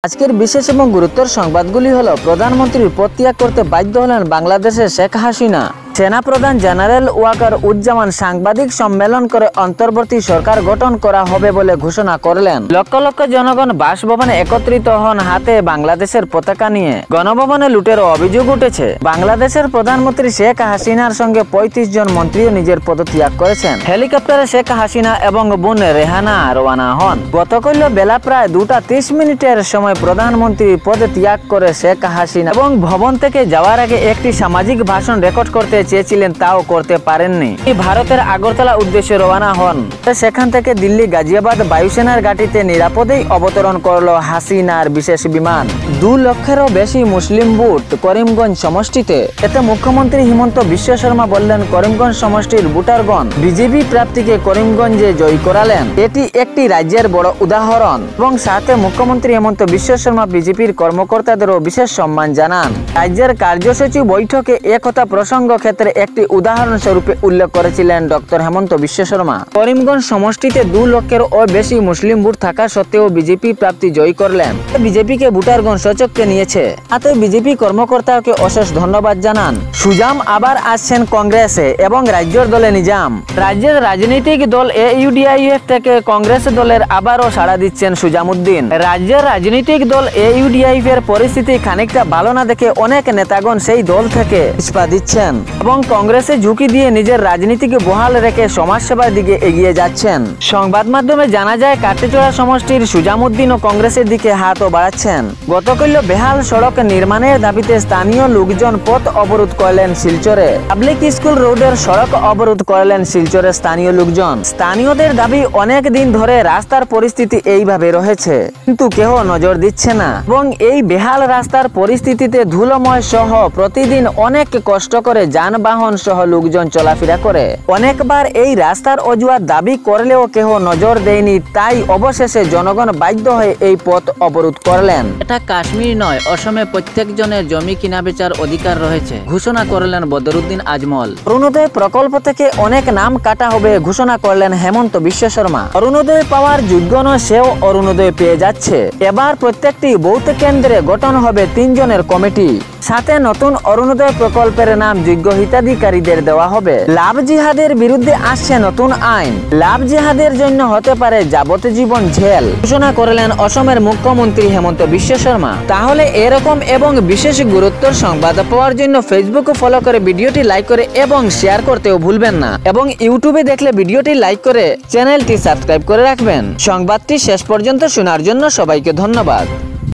আজকের বিশেষ এবং গুরুত্বর সংবাদগুলি হলো প্রধানমন্ত্রীর পদত্যাগ করতে বাধ্য হলেন বাংলাদেশের শেখ হাসিনা। সেনাপ্রধান জেনারেল ওয়াকার উজ্জামান সাংবাদিক সম্মেলন করে অন্তর্বর্তী সরকার গঠন করা হবে বলে ঘোষণা করলেন। লক্ষ লক্ষ জনগণ বাসভবনে একত্রিত হন হাতে বাংলাদেশের পতাকা নিয়ে। গণভবনে লুটের অভিযোগ উঠেছে। বাংলাদেশের প্রধানমন্ত্রী শেখ হাসিনার সঙ্গে ৩৫ জন মন্ত্রীও নিজের পদত্যাগ করেছেন। হেলিকপ্টারে শেখ হাসিনা এবং বোন রেহানা রওনা হন। গতকাল বেলা প্রায় ২:৩০ সময় প্রধানমন্ত্রী পদত্যাগ করে শেখ হাসিনা এবং ভবন থেকে যাওয়ার আগে একটি সামাজিক ভাষণ রেকর্ড করতে চেয়েছিলেন, তাও করতে পারেননি। ভারতের আগরতলা উদ্দেশ্যে রওনা হন। সেখান থেকে দিল্লি গাজিয়াবাদ বায়ুসেনার ঘাঁটিতে নিরাপদেই অবতরণ করলো হাসিনার বিশেষ বিমান। ২ লক্ষেরও বেশি মুসলিম ভোট করিমগঞ্জ সমষ্টিতে। এতে মুখ্যমন্ত্রী হিমন্ত বিশ্ব শর্মা বললেন, করিমগঞ্জ সমষ্টির ভোটারগণ বিজেপি প্রার্থীকে করিমগঞ্জে জয়ী করালেন। এটি একটি রাজ্যের বড় উদাহরণ। এবং সাথে মুখ্যমন্ত্রী হিমন্ত বিশ্ব শর্মা বিজেপির কর্মকর্তাদেরও বিশেষ সম্মান জানান। রাজ্যের কার্যসূচি বৈঠকে একথা প্রসঙ্গ ক্ষেত্রে একটি উদাহরণ স্বরূপে উল্লেখ করেছিলেন ডক্টর হেমন্ত বিশ্ব শর্মা। করিমগঞ্জ সমষ্টিতে ২ লক্ষেরও বেশি মুসলিম ভোট থাকা সত্ত্বেও বিজেপি প্রার্থী জয়ী করলেন। বিজেপিকে ভোটারগণ সচক্ষে নিয়েছে। তাতে বিজেপি কর্মকর্তাকে অশেষ ধন্যবাদ জানান। সুজাম আবার আসছেন কংগ্রেসে এবং রাজ্যের দলে নিজাম। রাজ্যের রাজনৈতিক দল AUDIF থেকে কংগ্রেস দলের আবারও সাড়া দিচ্ছেন সুজামউদ্দিন। রাজ্যের রাজনৈতিক দল AUDIF এর পরিস্থিতি খানিকটা ভালো না দেখে অনেক নেতাগণ সেই দল থেকে ইস্তফা দিচ্ছেন এবং কংগ্রেসে ঝুঁকি দিয়ে নিজের রাজনীতিকে বহাল রেখে সমাজসেবার দিকে এগিয়ে যাচ্ছেন। সংবাদ মাধ্যমে জানা যায়, কাটিচড়া সমষ্টির সুজামউদ্দিনও কংগ্রেসের দিকে হাতও বাড়াচ্ছেন। গতকাল বেহাল সড়ক নির্মাণের দাবিতে স্থানীয় লোকজন পথ অবরোধ করলেন শিলচরে। পাবলিক স্কুল রোডের সড়ক অবরোধ করলেন শিলচরের স্থানীয় লোকজন। স্থানীয়দের দাবি, অনেক দিন ধরে রাস্তার পরিস্থিতি এইভাবে রয়েছে, কিন্তু কেউ নজর দিচ্ছে না এবং এই বেহাল রাস্তার পরিস্থিতিতে ধুলোময় সহ প্রতিদিন অনেক কষ্ট করে যানবাহন সহ লোকজন চলাফেরা করে। অনেকবার এই রাস্তার অজুহাত দাবি করলেও কেউ নজর দেয়নি। তাই অবশেষে জনগণ বাধ্য হয়ে এই পথ অবরোধ করলেন। এটা কাশ্মীর নয়, অসমে প্রত্যেকজনের জমি কিনা বেচার অধিকার রয়েছে, ঘোষণা করলেন বদরুদ্দিন আজমল। অরুণোদয় প্রকল্প থেকে অনেক নাম কাটা হবে ঘোষণা করলেন হেমন্ত বিশ্ব শর্মা। অরুণোদয় পাওয়ার যোগ্য নয় সেও অরুণোদয় পেয়ে যাচ্ছে। এবার প্রত্যেকটি বুথ কেন্দ্রে গঠন হবে ৩ জনের কমিটি। সাথে নতুন অরুণোদয় প্রকল্পের নাম যোগ্য হিতাধিকারীদের দেওয়া হবে। লাভ জিহাদের বিরুদ্ধে আসছে নতুন আইন। লাভ জিহাদের জন্য হতে পারে যাবজ্জীবন জেল ঘোষণা করলেন অসমের মুখ্যমন্ত্রী হেমন্ত বিশ্ব শর্মা। তাহলে এরকম এবং বিশেষ গুরুত্বর সংবাদ পাওয়ার জন্য ফেসবুক ফলো করে ভিডিওটি লাইক করে এবং শেয়ার করতেও ভুলবেন না এবং ইউটিউবে দেখলে ভিডিওটি লাইক করে চ্যানেলটি সাবস্ক্রাইব করে রাখবেন। সংবাদটি শেষ পর্যন্ত শোনার জন্য সবাইকে ধন্যবাদ।